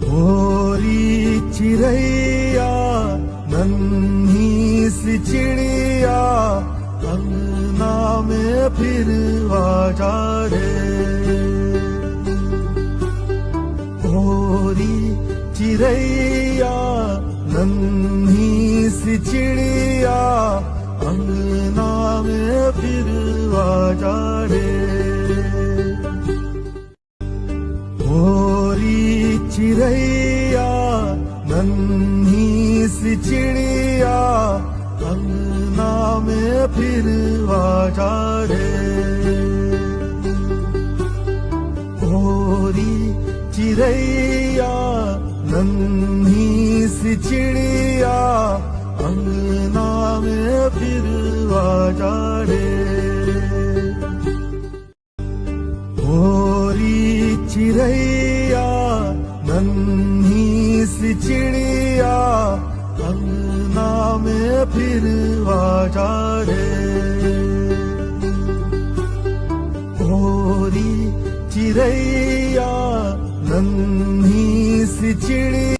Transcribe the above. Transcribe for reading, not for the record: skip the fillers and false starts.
भोरी चिड़ैया नन्ही सी चिड़िया अंगना में फिर आजा रे। भोरी चिड़ैया नन्ही सी चिड़िया अंगना में फिर आजा रे। भोरी चिड़ैया नन्ही सी चिड़िया अंगना में फिर आजा रे। भोरी चिड़ैया नन्ही सी चिड़िया अंगना में फिर आजा रे। भोरी चिड़ैया नन्ही सी चिड़िया अंगना में फिर आजा रे। भोरी चिड़ैया नन्ही सी चिड़िया